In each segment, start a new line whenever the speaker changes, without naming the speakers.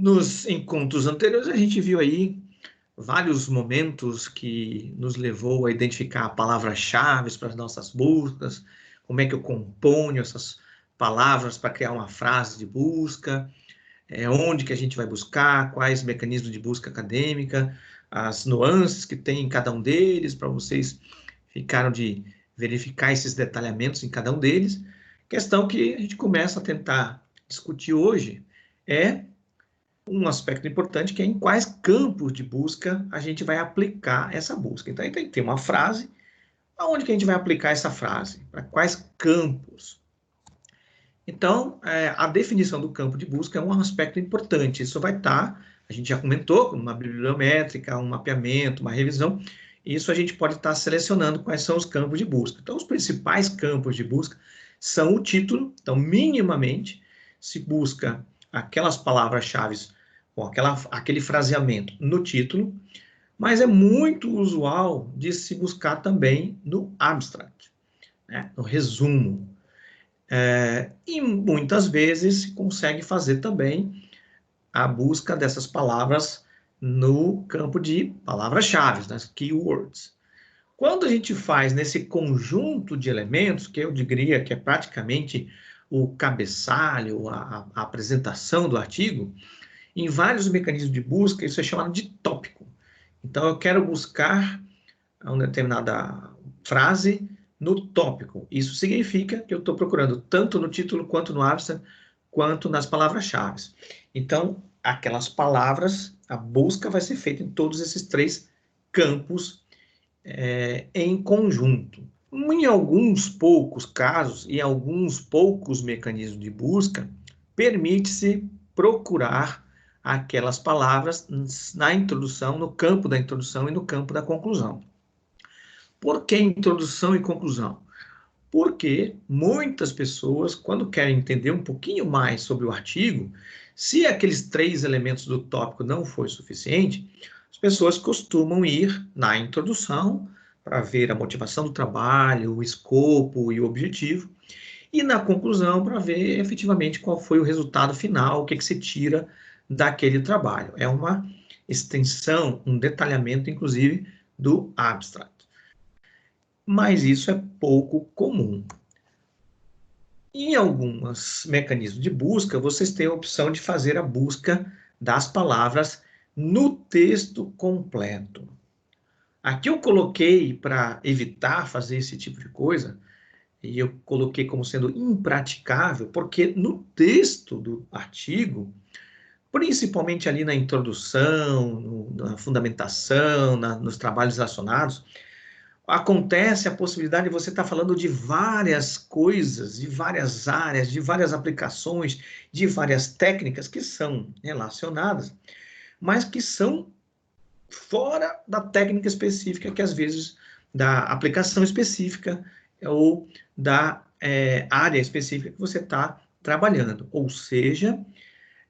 Nos encontros anteriores, a gente viu aí vários momentos que nos levou a identificar palavras-chave para as nossas buscas, como é que eu componho essas palavras para criar uma frase de busca, onde que a gente vai buscar, quais mecanismos de busca acadêmica, as nuances que tem em cada um deles, para vocês ficaram de verificar esses detalhamentos em cada um deles. Questão que a gente começa a tentar discutir hoje é um aspecto importante, que é em quais campos de busca a gente vai aplicar essa busca. Então, a gente tem que ter uma frase. Aonde que a gente vai aplicar essa frase? Para quais campos? Então, a definição do campo de busca é um aspecto importante. Isso vai estar, a gente já comentou, uma bibliométrica, um mapeamento, uma revisão. Isso a gente pode estar selecionando quais são os campos de busca. Então, os principais campos de busca são o título. Então, minimamente, se busca aquelas palavras-chave com aquele fraseamento no título, mas é muito usual de se buscar também no abstract, né? No resumo. E muitas vezes se consegue fazer também a busca dessas palavras no campo de palavras-chave, nas keywords. Quando a gente faz nesse conjunto de elementos, que eu diria que é praticamente o cabeçalho, a apresentação do artigo, em vários mecanismos de busca, isso é chamado de tópico. Então, eu quero buscar uma determinada frase no tópico. Isso significa que eu estou procurando tanto no título, quanto no abstract, quanto nas palavras-chave. Então, aquelas palavras, a busca vai ser feita em todos esses três campos em conjunto. Em alguns poucos casos e alguns poucos mecanismos de busca, permite-se procurar aquelas palavras na introdução, no campo da introdução e no campo da conclusão. Por que introdução e conclusão? Porque muitas pessoas, quando querem entender um pouquinho mais sobre o artigo, se aqueles três elementos do tópico não for suficiente, as pessoas costumam ir na introdução para ver a motivação do trabalho, o escopo e o objetivo, e na conclusão para ver efetivamente qual foi o resultado final, o que se tira daquele trabalho. É uma extensão, um detalhamento, inclusive, do abstract. Mas isso é pouco comum. Em alguns mecanismos de busca, vocês têm a opção de fazer a busca das palavras no texto completo. Aqui eu coloquei, para evitar fazer esse tipo de coisa, e eu coloquei como sendo impraticável, porque no texto do artigo, principalmente ali na introdução, na fundamentação, nos trabalhos relacionados, acontece a possibilidade de você estar falando de várias coisas, de várias áreas, de várias aplicações, de várias técnicas que são relacionadas, mas que são fora da técnica específica, que às vezes da aplicação específica ou da área específica que você está trabalhando. Ou seja,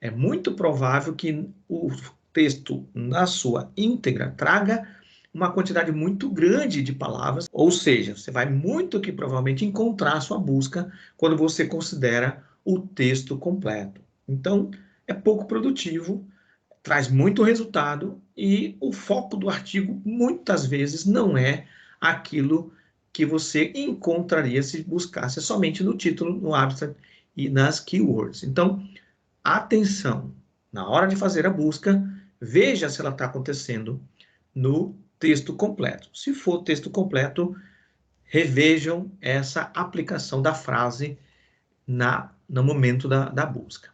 é muito provável que o texto, na sua íntegra, traga uma quantidade muito grande de palavras, ou seja, você vai muito que provavelmente encontrar a sua busca quando você considera o texto completo. Então, é pouco produtivo, traz muito resultado e o foco do artigo muitas vezes não é aquilo que você encontraria se buscasse somente no título, no abstract e nas keywords. Então, atenção, na hora de fazer a busca, veja se ela está acontecendo no texto completo. Se for texto completo, revejam essa aplicação da frase no momento da busca.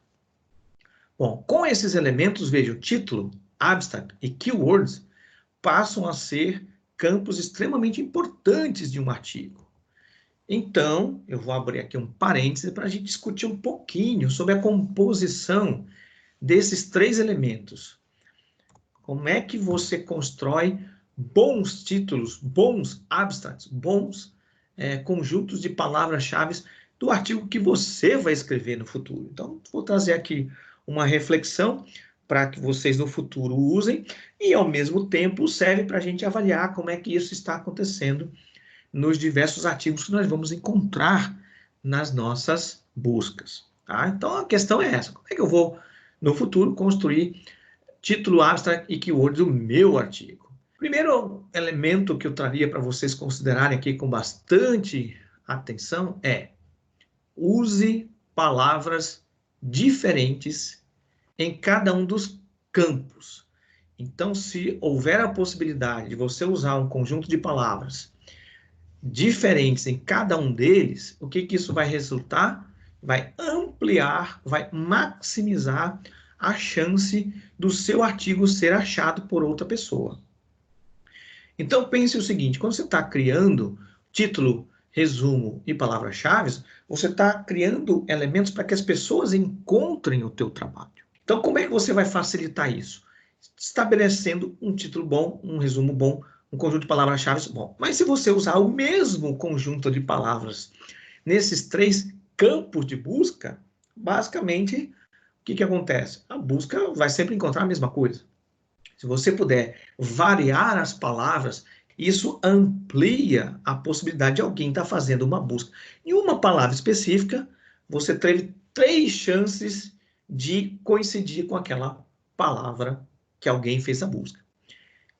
Bom, com esses elementos, veja, o título, abstract e keywords passam a ser campos extremamente importantes de um artigo. Então, eu vou abrir aqui um parêntese para a gente discutir um pouquinho sobre a composição desses três elementos. Como é que você constrói bons títulos, bons abstracts, bons conjuntos de palavras-chave do artigo que você vai escrever no futuro. Então, vou trazer aqui uma reflexão para que vocês no futuro usem e, ao mesmo tempo, serve para a gente avaliar como é que isso está acontecendo nos diversos artigos que nós vamos encontrar nas nossas buscas. Tá? Então, a questão é essa. Como é que eu vou no futuro, construir título, abstract e keyword do meu artigo. Primeiro elemento que eu traria para vocês considerarem aqui com bastante atenção é: use palavras diferentes em cada um dos campos. Então, se houver a possibilidade de você usar um conjunto de palavras diferentes em cada um deles, o que isso vai resultar? Vai ampliar, vai maximizar a chance do seu artigo ser achado por outra pessoa. Então, pense o seguinte: quando você está criando título, resumo e palavras-chave, você está criando elementos para que as pessoas encontrem o teu trabalho. Então, como é que você vai facilitar isso? Estabelecendo um título bom, um resumo bom, um conjunto de palavras-chave bom. Mas se você usar o mesmo conjunto de palavras nesses 3 campos de busca, basicamente, o que acontece? A busca vai sempre encontrar a mesma coisa. Se você puder variar as palavras, isso amplia a possibilidade de alguém estar fazendo uma busca. Em uma palavra específica, você teve 3 chances de coincidir com aquela palavra que alguém fez a busca.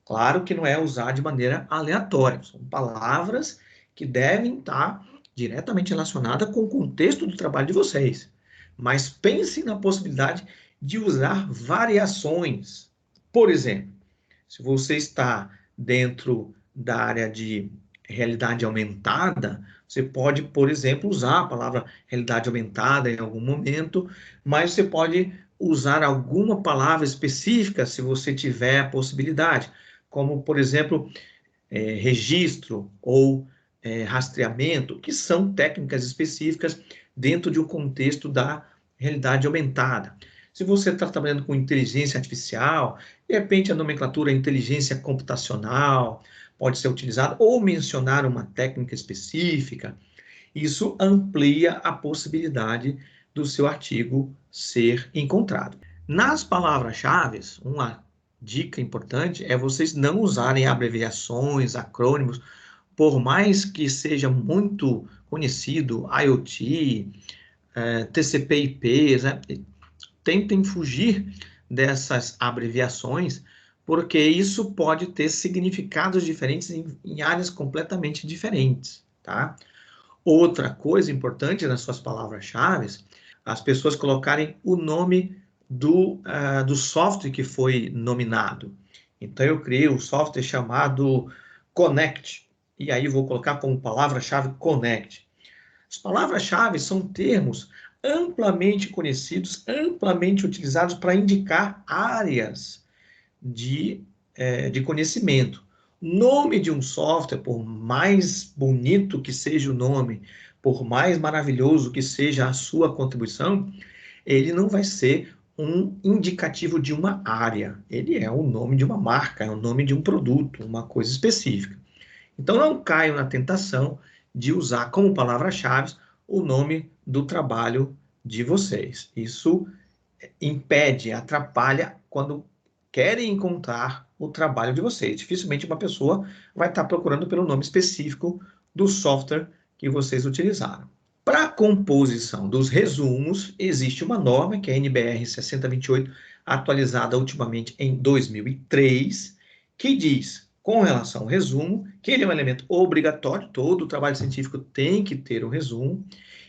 Claro que não é usar de maneira aleatória, são palavras que devem estar diretamente relacionadas com o contexto do trabalho de vocês. Mas pense na possibilidade de usar variações. Por exemplo, se você está dentro da área de realidade aumentada, você pode, por exemplo, usar a palavra realidade aumentada em algum momento, mas você pode usar alguma palavra específica se você tiver a possibilidade, como, por exemplo, registro ou rastreamento, que são técnicas específicas dentro de um contexto da realidade aumentada. Se você está trabalhando com inteligência artificial, de repente a nomenclatura inteligência computacional pode ser utilizada, ou mencionar uma técnica específica. Isso amplia a possibilidade do seu artigo ser encontrado. Nas palavras-chave, uma dica importante é vocês não usarem abreviações, acrônimos, por mais que seja muito conhecido, IoT, TCP/IP, né? Tentem fugir dessas abreviações, porque isso pode ter significados diferentes em áreas completamente diferentes, tá? Outra coisa importante nas suas palavras-chave, as pessoas colocarem o nome do software que foi nominado. Então, eu criei um software chamado Connect, e aí vou colocar como palavra-chave Connect. As palavras-chave são termos amplamente conhecidos, amplamente utilizados para indicar áreas de conhecimento. Nome de um software, por mais bonito que seja o nome, por mais maravilhoso que seja a sua contribuição, ele não vai ser um indicativo de uma área. Ele é o nome de uma marca, é o nome de um produto, uma coisa específica. Então, não caiam na tentação de usar como palavra-chave o nome do trabalho de vocês. Isso impede, atrapalha quando querem encontrar o trabalho de vocês. Dificilmente uma pessoa vai estar procurando pelo nome específico do software que vocês utilizaram. Para a composição dos resumos, existe uma norma, que é a NBR 6028, atualizada ultimamente em 2003, que diz, com relação ao resumo, que ele é um elemento obrigatório, todo trabalho científico tem que ter um resumo,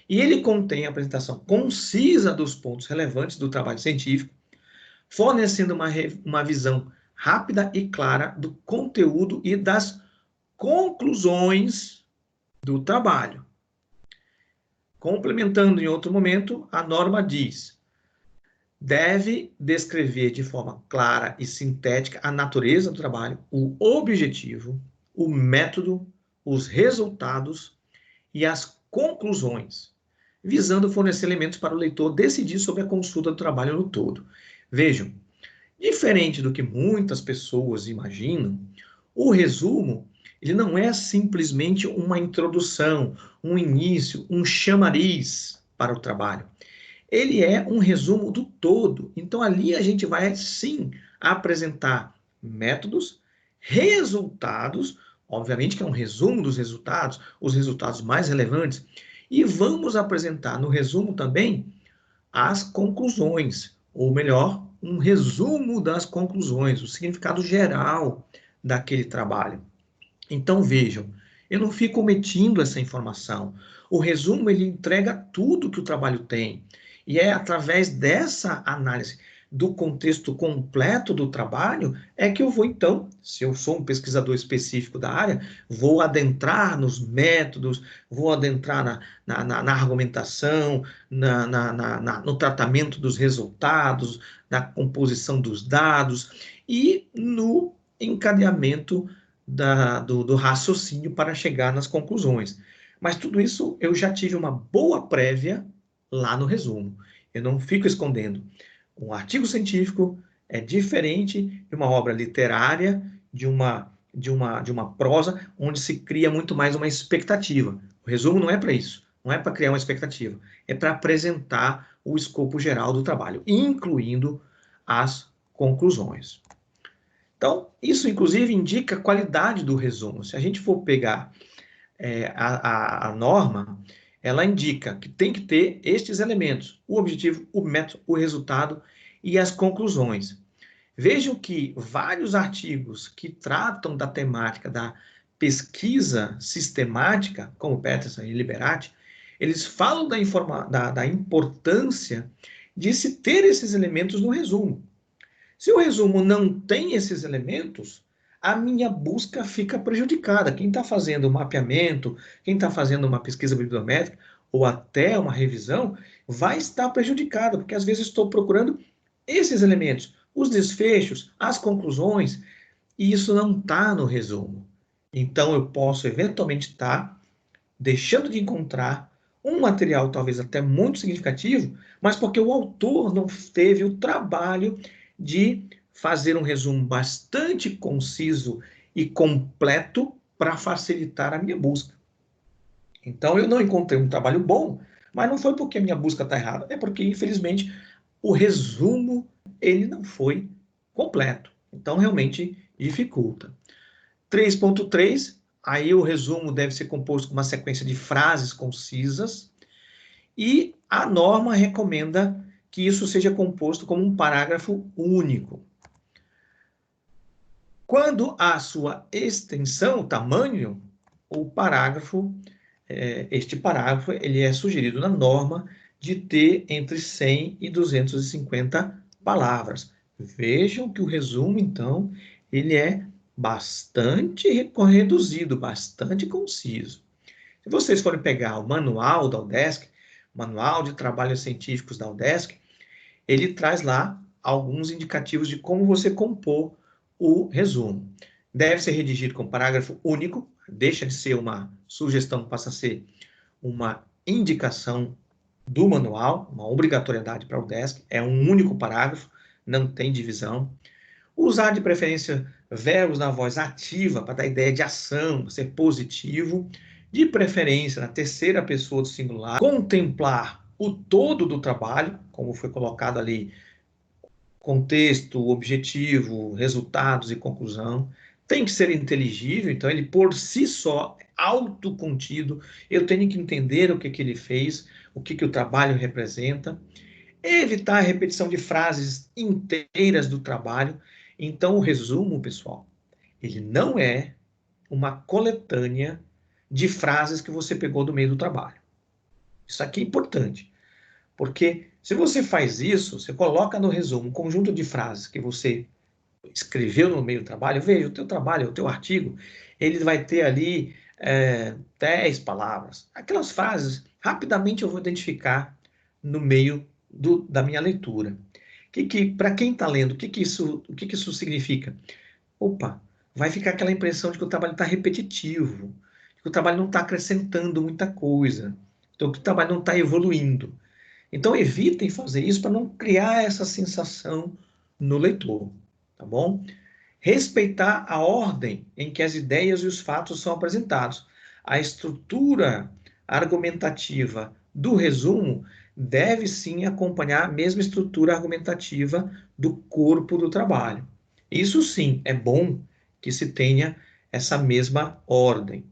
e ele contém a apresentação concisa dos pontos relevantes do trabalho científico, fornecendo uma visão rápida e clara do conteúdo e das conclusões do trabalho. Complementando em outro momento, a norma diz: deve descrever de forma clara e sintética a natureza do trabalho, o objetivo, o método, os resultados e as conclusões, visando fornecer elementos para o leitor decidir sobre a consulta do trabalho no todo. Vejam, diferente do que muitas pessoas imaginam, o resumo ele não é simplesmente uma introdução, um início, um chamariz para o trabalho. Ele é um resumo do todo. Então, ali a gente vai, sim, apresentar métodos, resultados, obviamente que é um resumo dos resultados, os resultados mais relevantes, e vamos apresentar no resumo também as conclusões, ou melhor, um resumo das conclusões, o significado geral daquele trabalho. Então, vejam, eu não fico omitindo essa informação. O resumo, ele entrega tudo que o trabalho tem. E é através dessa análise do contexto completo do trabalho é que eu vou, então, se eu sou um pesquisador específico da área, vou adentrar nos métodos, vou adentrar na argumentação, no tratamento dos resultados, na composição dos dados e no encadeamento do raciocínio para chegar nas conclusões. Mas tudo isso eu já tive uma boa prévia lá no resumo. Eu não fico escondendo. Um artigo científico é diferente de uma obra literária, de uma prosa, onde se cria muito mais uma expectativa. O resumo não é para isso, não é para criar uma expectativa, é para apresentar o escopo geral do trabalho, incluindo as conclusões. Então, isso inclusive indica a qualidade do resumo. Se a gente for pegar a norma, ela indica que tem que ter estes elementos: o objetivo, o método, o resultado e as conclusões. Vejam que vários artigos que tratam da temática da pesquisa sistemática, como Peterson e Liberati, eles falam da importância de se ter esses elementos no resumo. Se o resumo não tem esses elementos, a minha busca fica prejudicada. Quem está fazendo um mapeamento, quem está fazendo uma pesquisa bibliométrica ou até uma revisão, vai estar prejudicado, porque às vezes estou procurando esses elementos, os desfechos, as conclusões, e isso não está no resumo. Então eu posso eventualmente estar deixando de encontrar um material talvez até muito significativo, mas porque o autor não teve o trabalho de fazer um resumo bastante conciso e completo para facilitar a minha busca. Então, eu não encontrei um trabalho bom, mas não foi porque a minha busca está errada, é porque, infelizmente, o resumo ele não foi completo. Então, realmente dificulta. 3.3, aí o resumo deve ser composto com uma sequência de frases concisas e a norma recomenda que isso seja composto como um parágrafo único. Quando a sua extensão, o tamanho, o parágrafo, este parágrafo, ele é sugerido na norma de ter entre 100 e 250 palavras. Vejam que o resumo, então, ele é bastante reduzido, bastante conciso. Se vocês forem pegar o manual da UDESC, Manual de Trabalhos Científicos da UDESC, ele traz lá alguns indicativos de como você compor o resumo. Deve ser redigido com parágrafo único, deixa de ser uma sugestão, passa a ser uma indicação do manual, uma obrigatoriedade para o UDESC, é um único parágrafo, não tem divisão. Usar de preferência verbos na voz ativa para dar ideia de ação, ser positivo, de preferência na terceira pessoa do singular, contemplar o todo do trabalho, como foi colocado ali, contexto, objetivo, resultados e conclusão. Tem que ser inteligível, então ele por si só, autocontido, eu tenho que entender o que ele fez, o que o trabalho representa. Evitar a repetição de frases inteiras do trabalho. Então, o resumo, pessoal, ele não é uma coletânea de frases que você pegou do meio do trabalho. Isso aqui é importante, porque se você faz isso, você coloca no resumo um conjunto de frases que você escreveu no meio do trabalho. Veja, o teu trabalho, o teu artigo, ele vai ter ali 10 palavras. Aquelas frases, rapidamente eu vou identificar no meio da minha leitura. Para quem está lendo, o que isso significa? Opa, vai ficar aquela impressão de que o trabalho está repetitivo, que o trabalho não está acrescentando muita coisa, então que o trabalho não está evoluindo. Então evitem fazer isso para não criar essa sensação no leitor, tá bom? Respeitar a ordem em que as ideias e os fatos são apresentados. A estrutura argumentativa do resumo deve sim acompanhar a mesma estrutura argumentativa do corpo do trabalho. Isso sim é bom que se tenha essa mesma ordem.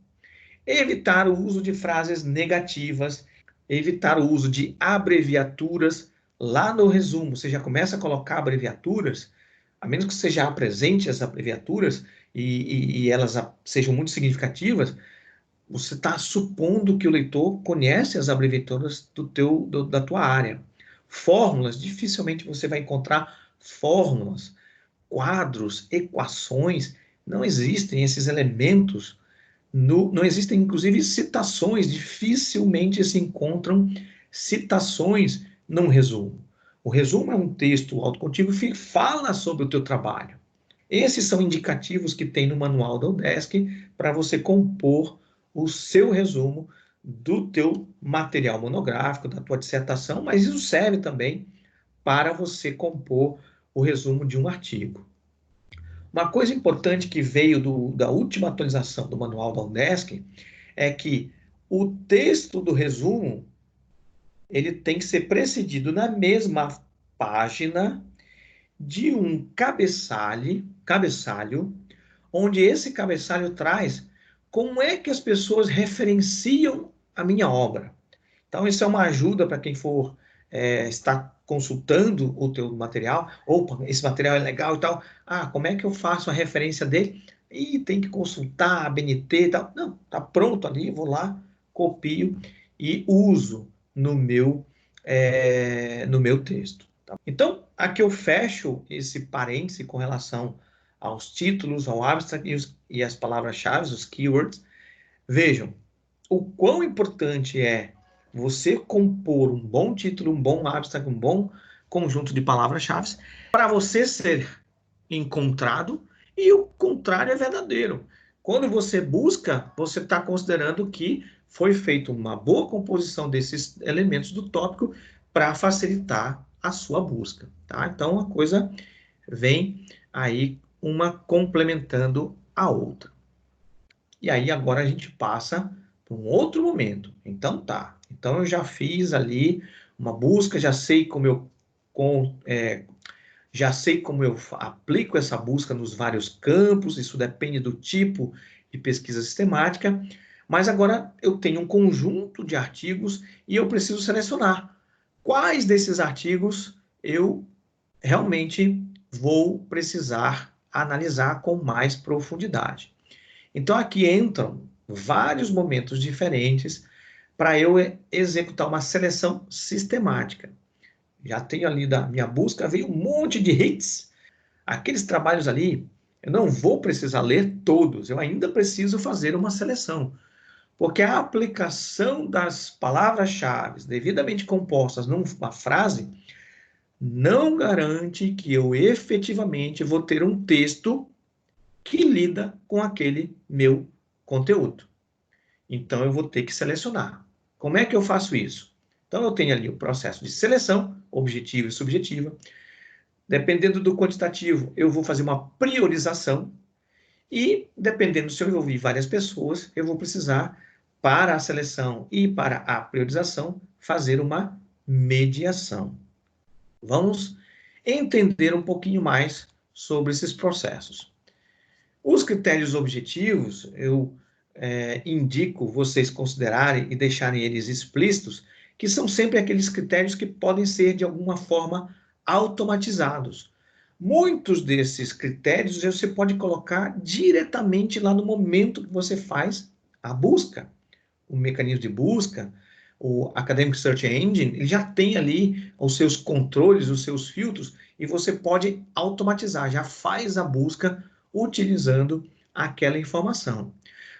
Evitar o uso de frases negativas, evitar o uso de abreviaturas lá no resumo você já começa a colocar abreviaturas, a menos que você já apresente as abreviaturas e elas sejam muito significativas, você está supondo que o leitor conhece as abreviaturas da tua área. Fórmulas, dificilmente você vai encontrar fórmulas, quadros, equações, não existem esses elementos, não existem inclusive citações, dificilmente se encontram citações num resumo. O resumo é um texto autocontido que fala sobre o teu trabalho. Esses são indicativos que tem no manual da UDESC para você compor o seu resumo do teu material monográfico, da tua dissertação, mas isso serve também para você compor o resumo de um artigo. Uma coisa importante que veio da última atualização do manual da UDESC é que o texto do resumo ele tem que ser precedido na mesma página de um cabeçalho, onde esse cabeçalho traz como é que as pessoas referenciam a minha obra. Então, isso é uma ajuda para quem for estar consultando o teu material. Opa, esse material é legal e tal. Ah, como é que eu faço a referência dele? E tem que consultar a BNT e tal. Não, está pronto ali, vou lá, copio e uso no meu texto. Tá? Então, aqui eu fecho esse parêntese com relação aos títulos, ao abstract e as palavras-chave, os keywords. Vejam, o quão importante é você compor um bom título, um bom abstract, um bom conjunto de palavras-chave para você ser encontrado, e o contrário é verdadeiro. Quando você busca, você está considerando que foi feita uma boa composição desses elementos do tópico para facilitar a sua busca. Tá? Então, a coisa vem aí uma complementando a outra. E aí agora a gente passa para um outro momento. Então tá. Então eu já fiz ali uma busca, já sei como eu aplico essa busca nos vários campos, isso depende do tipo de pesquisa sistemática, mas agora eu tenho um conjunto de artigos e eu preciso selecionar quais desses artigos eu realmente vou precisar analisar com mais profundidade. Então aqui entram vários momentos diferentes para eu executar uma seleção sistemática. Já tenho ali da minha busca, veio um monte de hits. Aqueles trabalhos ali, eu não vou precisar ler todos, eu ainda preciso fazer uma seleção. Porque a aplicação das palavras-chave devidamente compostas numa frase não garante que eu efetivamente vou ter um texto que lida com aquele meu conteúdo. Então, eu vou ter que selecionar. Como é que eu faço isso? Então, eu tenho ali o processo de seleção, objetiva e subjetiva. Dependendo do quantitativo, eu vou fazer uma priorização. E, dependendo se eu envolver várias pessoas, eu vou precisar, para a seleção e para a priorização, fazer uma mediação. Vamos entender um pouquinho mais sobre esses processos. Os critérios objetivos, eu indico vocês considerarem e deixarem eles explícitos, que são sempre aqueles critérios que podem ser, de alguma forma, automatizados. Muitos desses critérios você pode colocar diretamente lá no momento que você faz a busca. O mecanismo de busca, o Academic Search Engine, ele já tem ali os seus controles, os seus filtros, e você pode automatizar, já faz a busca utilizando aquela informação.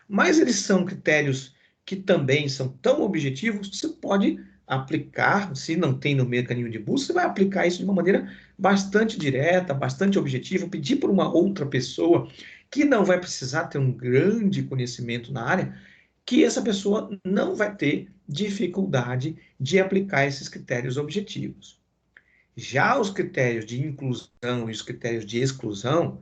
Mas eles são critérios que também são tão objetivos, você pode aplicar, se não tem no mecanismo de busca, você vai aplicar isso de uma maneira bastante direta, bastante objetiva, pedir para uma outra pessoa que não vai precisar ter um grande conhecimento na área, que essa pessoa não vai ter dificuldade de aplicar esses critérios objetivos. Já os critérios de inclusão e os critérios de exclusão,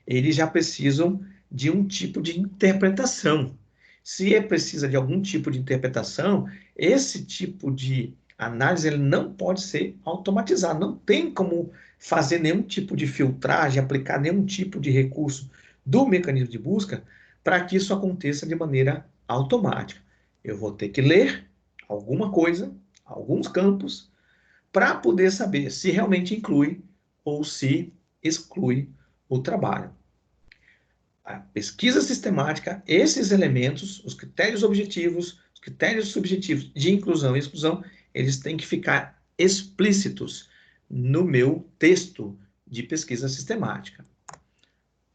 eles já precisam de um tipo de interpretação. Se precisa de algum tipo de interpretação, esse tipo de análise ele não pode ser automatizado. Não tem como fazer nenhum tipo de filtragem, aplicar nenhum tipo de recurso do mecanismo de busca para que isso aconteça de maneira automática. Eu vou ter que ler alguma coisa, alguns campos, para poder saber se realmente inclui ou se exclui o trabalho. A pesquisa sistemática, esses elementos, os critérios objetivos, os critérios subjetivos de inclusão e exclusão, eles têm que ficar explícitos no meu texto de pesquisa sistemática.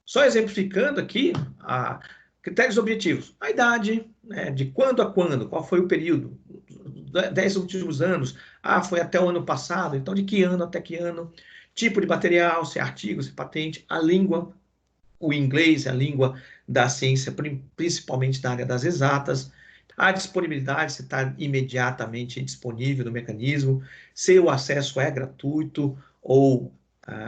Só exemplificando aqui, critérios objetivos. A idade, né, de quando a quando, qual foi o período? 10 últimos anos. Foi até o ano passado, então de que ano até que ano? Tipo de material, se é artigo, se é patente. A língua, o inglês é a língua da ciência, principalmente na área das exatas. A disponibilidade, se está imediatamente disponível no mecanismo, se o acesso é gratuito ou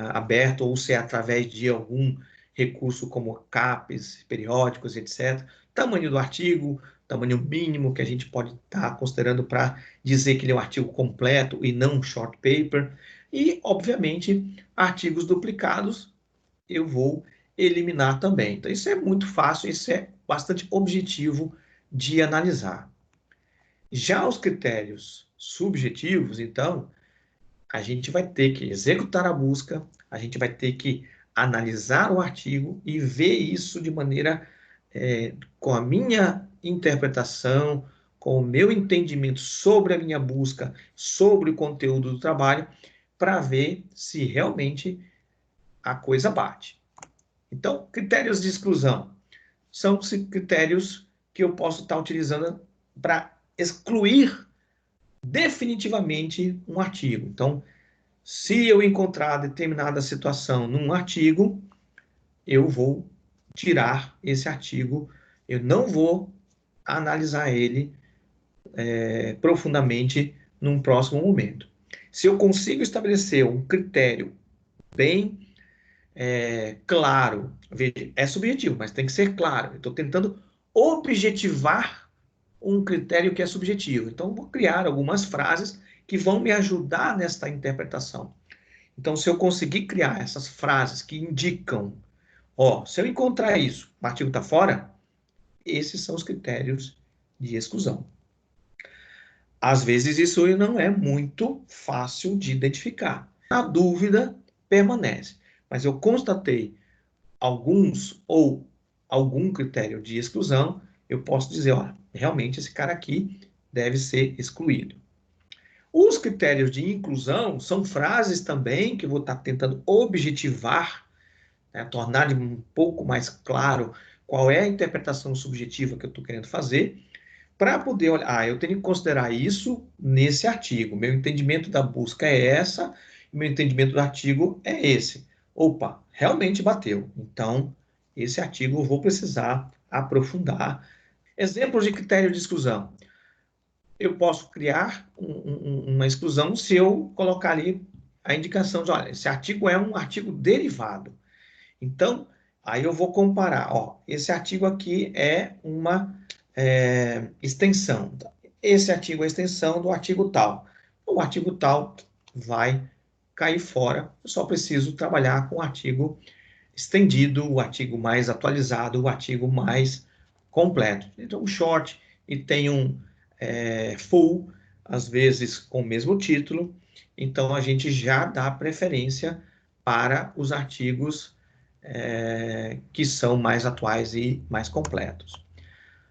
aberto, ou se é através de algum recurso como CAPES, periódicos, etc. Tamanho do artigo, tamanho mínimo que a gente pode estar considerando para dizer que ele é um artigo completo e não um short paper. E, obviamente, artigos duplicados, eu vou eliminar também. Então, isso é muito fácil, isso é bastante objetivo de analisar. Já os critérios subjetivos, então, a gente vai ter que executar a busca, a gente vai ter que analisar o artigo e ver isso de maneira com a minha interpretação, com o meu entendimento sobre a minha busca, sobre o conteúdo do trabalho, para ver se realmente a coisa bate. Então, critérios de exclusão são critérios que eu posso estar utilizando para excluir definitivamente um artigo. Então, se eu encontrar determinada situação num artigo, eu vou tirar esse artigo, eu não vou analisar ele profundamente num próximo momento. Se eu consigo estabelecer um critério bem claro, veja, é subjetivo, mas tem que ser claro. Eu estou tentando objetivar um critério que é subjetivo. Então, vou criar algumas frases que vão me ajudar nesta interpretação. Então, se eu conseguir criar essas frases que indicam, se eu encontrar isso, o artigo está fora, esses são os critérios de exclusão. Às vezes, isso não é muito fácil de identificar. A dúvida permanece, mas eu constatei alguns ou algum critério de exclusão, eu posso dizer, realmente esse cara aqui deve ser excluído. Os critérios de inclusão são frases também que eu vou estar tentando objetivar, né, tornar um pouco mais claro qual é a interpretação subjetiva que eu estou querendo fazer, para poder olhar, eu tenho que considerar isso nesse artigo. Meu entendimento da busca é essa, meu entendimento do artigo é esse. Opa, realmente bateu. Então, esse artigo eu vou precisar aprofundar. Exemplos de critério de exclusão. Eu posso criar uma exclusão se eu colocar ali a indicação de, olha, esse artigo é um artigo derivado. Então, aí eu vou comparar, esse artigo aqui é uma extensão. Esse artigo é a extensão do artigo tal. O artigo tal vai cair fora, eu só preciso trabalhar com o artigo estendido, o artigo mais atualizado, o artigo mais completo. Então, um short e tem um full, às vezes com o mesmo título, então a gente já dá preferência para os artigos que são mais atuais e mais completos.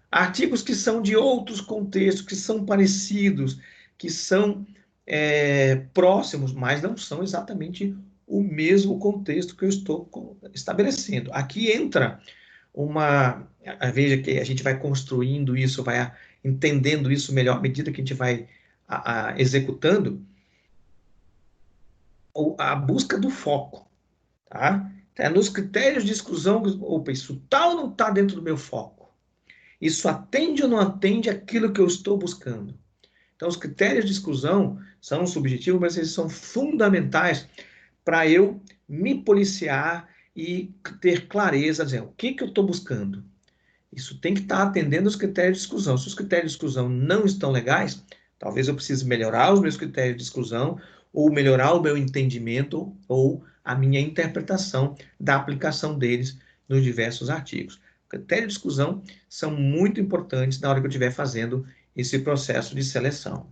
Artigos que são de outros contextos, que são parecidos, que são próximos, mas não são exatamente o mesmo contexto que eu estou estabelecendo. Aqui entra veja que a gente vai construindo isso, vai entendendo isso melhor à medida que a gente vai executando, a busca do foco, tá? Nos critérios de exclusão, opa, isso tal não está dentro do meu foco. Isso atende ou não atende aquilo que eu estou buscando? Então, os critérios de exclusão são subjetivos, mas eles são fundamentais para eu me policiar e ter clareza, dizer, o que eu estou buscando? Isso tem que estar atendendo os critérios de exclusão. Se os critérios de exclusão não estão legais, talvez eu precise melhorar os meus critérios de exclusão, ou melhorar o meu entendimento, ou a minha interpretação da aplicação deles nos diversos artigos. Critérios de exclusão são muito importantes na hora que eu estiver fazendo esse processo de seleção.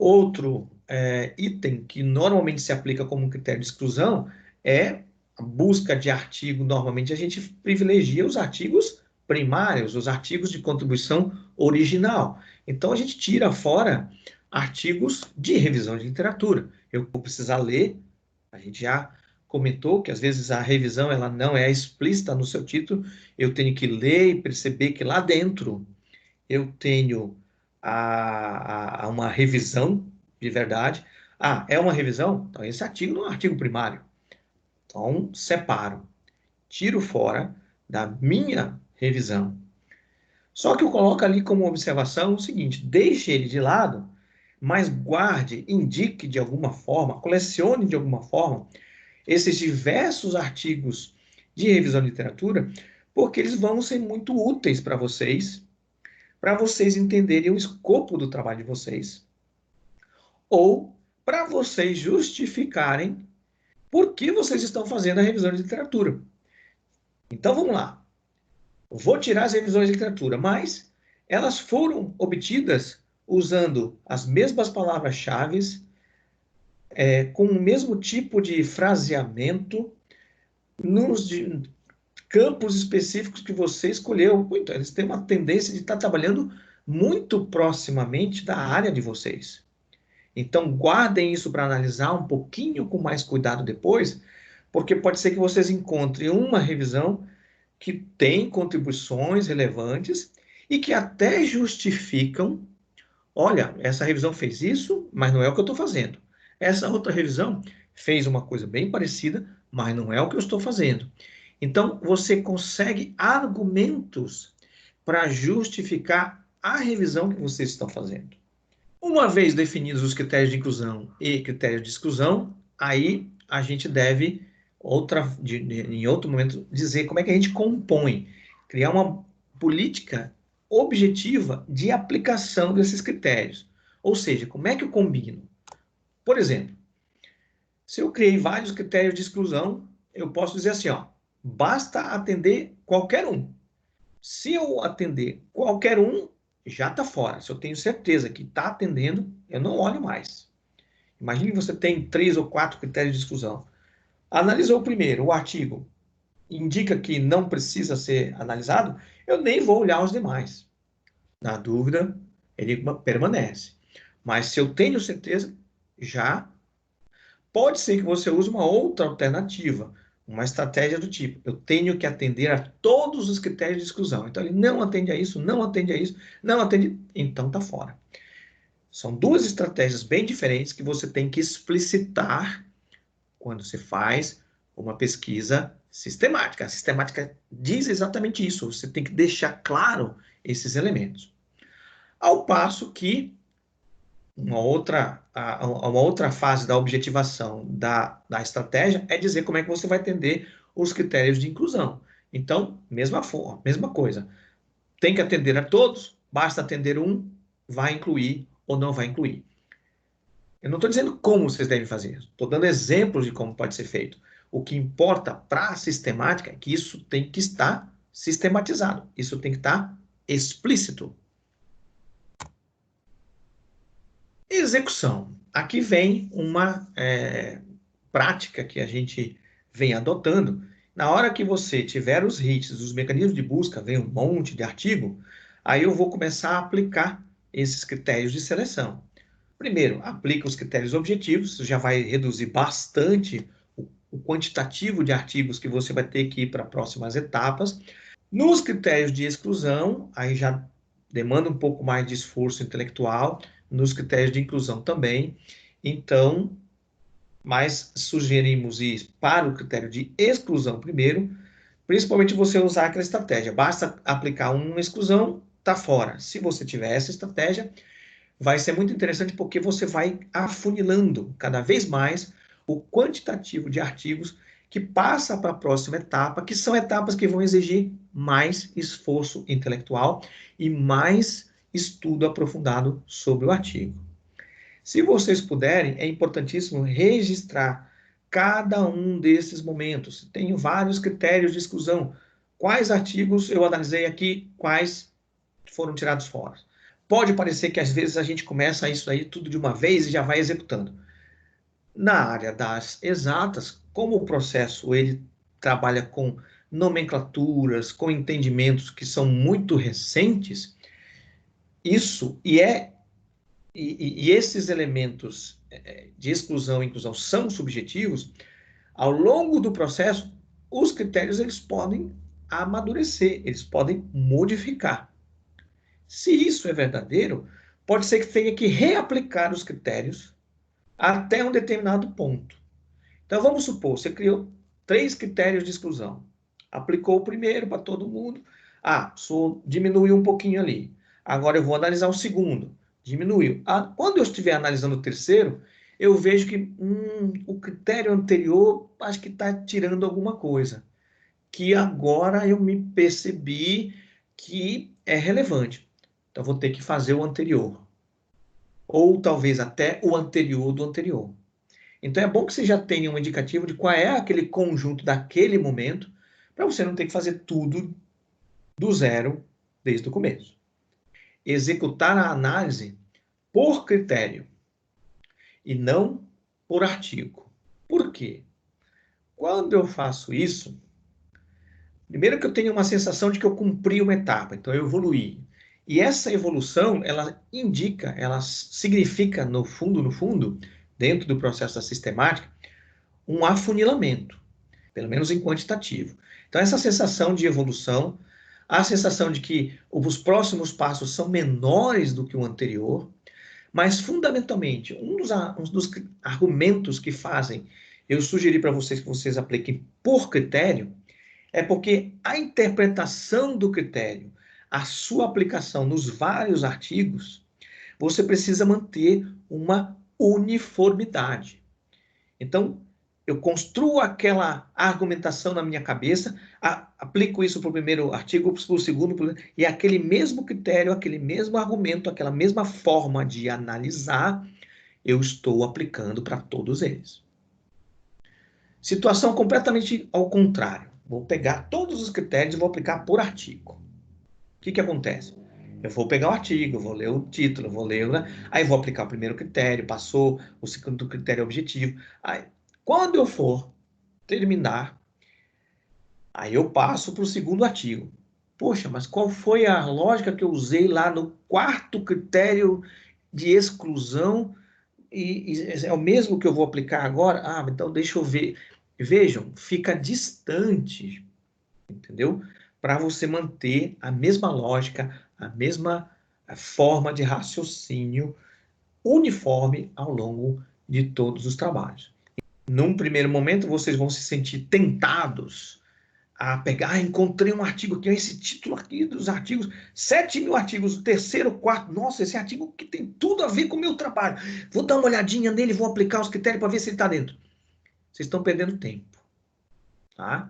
Outro item que normalmente se aplica como critério de exclusão é a busca de artigo. Normalmente a gente privilegia os artigos primários, os artigos de contribuição original. Então a gente tira fora artigos de revisão de literatura. Eu vou precisar ler, a gente já comentou que às vezes a revisão ela não é explícita no seu título, eu tenho que ler e perceber que lá dentro eu tenho uma revisão de verdade. Ah, é uma revisão? Então esse artigo não é um artigo primário. Então separo, tiro fora da minha revisão. Só que eu coloco ali como observação o seguinte: deixe ele de lado, mas guarde, indique de alguma forma, colecione de alguma forma esses diversos artigos de revisão de literatura, porque eles vão ser muito úteis para vocês entenderem o escopo do trabalho de vocês, ou para vocês justificarem por que vocês estão fazendo a revisão de literatura. Então vamos lá. Vou tirar as revisões de literatura, mas elas foram obtidas usando as mesmas palavras-chave, com o mesmo tipo de fraseamento, nos campos específicos que você escolheu. Então, eles têm uma tendência de estar trabalhando muito proximamente da área de vocês. Então, guardem isso para analisar um pouquinho com mais cuidado depois, porque pode ser que vocês encontrem uma revisão que tem contribuições relevantes e que até justificam, olha, essa revisão fez isso, mas não é o que eu estou fazendo. Essa outra revisão fez uma coisa bem parecida, mas não é o que eu estou fazendo. Então, você consegue argumentos para justificar a revisão que vocês estão fazendo. Uma vez definidos os critérios de inclusão e critérios de exclusão, aí a gente deve, em outro momento, dizer como é que a gente compõe, criar uma política objetiva de aplicação desses critérios. Ou seja, como é que eu combino? Por exemplo, se eu criei vários critérios de exclusão, eu posso dizer assim, ó, basta atender qualquer um. Se eu atender qualquer um, já está fora. Se eu tenho certeza que está atendendo, eu não olho mais. Imagine que você tem 3 ou 4 critérios de exclusão. Analisou o primeiro, o artigo indica que não precisa ser analisado, eu nem vou olhar os demais. Na dúvida, ele permanece. Mas se eu tenho certeza, já pode ser que você use uma outra alternativa, uma estratégia do tipo, eu tenho que atender a todos os critérios de exclusão. Então, ele não atende a isso, não atende a isso, não atende, então está fora. São duas estratégias bem diferentes que você tem que explicitar quando você faz uma pesquisa sistemática. A sistemática diz exatamente isso, você tem que deixar claro esses elementos. Ao passo que uma outra fase da objetivação da estratégia é dizer como é que você vai atender os critérios de inclusão. Então, mesma coisa. Tem que atender a todos, basta atender um, vai incluir ou não vai incluir. Eu não estou dizendo como vocês devem fazer, estou dando exemplos de como pode ser feito. O que importa para a sistemática é que isso tem que estar sistematizado, isso tem que estar explícito. Execução. Aqui vem uma prática que a gente vem adotando. Na hora que você tiver os hits, os mecanismos de busca, vem um monte de artigo, aí eu vou começar a aplicar esses critérios de seleção. Primeiro, aplica os critérios objetivos, isso já vai reduzir bastante o quantitativo de artigos que você vai ter que ir para próximas etapas. Nos critérios de exclusão, aí já demanda um pouco mais de esforço intelectual, nos critérios de inclusão também. Então, mas sugerimos ir para o critério de exclusão primeiro, principalmente você usar aquela estratégia. Basta aplicar uma exclusão, está fora. Se você tiver essa estratégia, vai ser muito interessante porque você vai afunilando cada vez mais o quantitativo de artigos que passa para a próxima etapa, que são etapas que vão exigir mais esforço intelectual e mais estudo aprofundado sobre o artigo. Se vocês puderem, é importantíssimo registrar cada um desses momentos. Tenho vários critérios de exclusão. Quais artigos eu analisei aqui, quais foram tirados fora. Pode parecer que às vezes a gente começa isso aí tudo de uma vez e já vai executando. Na área das exatas, como o processo ele trabalha com nomenclaturas, com entendimentos que são muito recentes, isso e esses elementos de exclusão e inclusão são subjetivos, ao longo do processo, os critérios eles podem amadurecer, eles podem modificar. Se isso é verdadeiro, pode ser que tenha que reaplicar os critérios até um determinado ponto. Então, vamos supor, você criou 3 critérios de exclusão. Aplicou o primeiro para todo mundo. Diminuiu um pouquinho ali. Agora eu vou analisar o segundo. Diminuiu. Quando eu estiver analisando o terceiro, eu vejo que o critério anterior acho que está tirando alguma coisa. Que agora eu me percebi que é relevante. Então, vou ter que fazer o anterior. Ou talvez até o anterior do anterior. Então é bom que você já tenha um indicativo de qual é aquele conjunto daquele momento, para você não ter que fazer tudo do zero desde o começo. Executar a análise por critério e não por artigo. Por quê? Quando eu faço isso, primeiro que eu tenho uma sensação de que eu cumpri uma etapa, então eu evoluí. E essa evolução, ela indica, ela significa, no fundo, dentro do processo da sistemática, um afunilamento, pelo menos em quantitativo. Então, essa sensação de evolução, a sensação de que os próximos passos são menores do que o anterior, mas, fundamentalmente, um dos argumentos que fazem eu sugerir para vocês que vocês apliquem por critério, é porque a interpretação do critério, a sua aplicação nos vários artigos, você precisa manter uma uniformidade. Então, eu construo aquela argumentação na minha cabeça, aplico isso para o primeiro artigo, para o segundo, e aquele mesmo critério, aquele mesmo argumento, aquela mesma forma de analisar, eu estou aplicando para todos eles. Situação completamente ao contrário. Vou pegar todos os critérios e vou aplicar por artigo. O que acontece? Eu vou pegar o artigo, vou ler o título, vou ler, aí vou aplicar o primeiro critério, passou, o segundo critério objetivo. Aí, quando eu for terminar, aí eu passo para o segundo artigo. Poxa, mas qual foi a lógica que eu usei lá no quarto critério de exclusão e é o mesmo que eu vou aplicar agora? Então deixa eu ver. Vejam, fica distante, entendeu? Para você manter a mesma lógica, a mesma forma de raciocínio uniforme ao longo de todos os trabalhos. Num primeiro momento, vocês vão se sentir tentados a pegar, encontrei um artigo aqui, esse título aqui dos artigos, 7.000 artigos, o terceiro, quarto, nossa, esse artigo que tem tudo a ver com o meu trabalho. Vou dar uma olhadinha nele, vou aplicar os critérios para ver se ele está dentro. Vocês estão perdendo tempo, tá?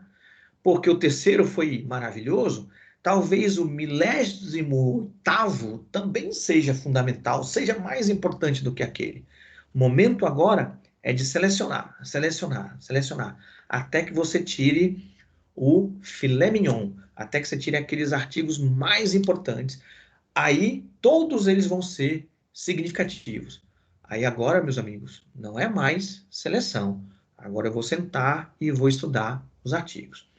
Porque o terceiro foi maravilhoso, talvez o 28º também seja fundamental, seja mais importante do que aquele. O momento agora é de selecionar, até que você tire o filé mignon, até que você tire aqueles artigos mais importantes. Aí, todos eles vão ser significativos. Aí agora, meus amigos, não é mais seleção. Agora eu vou sentar e vou estudar os artigos.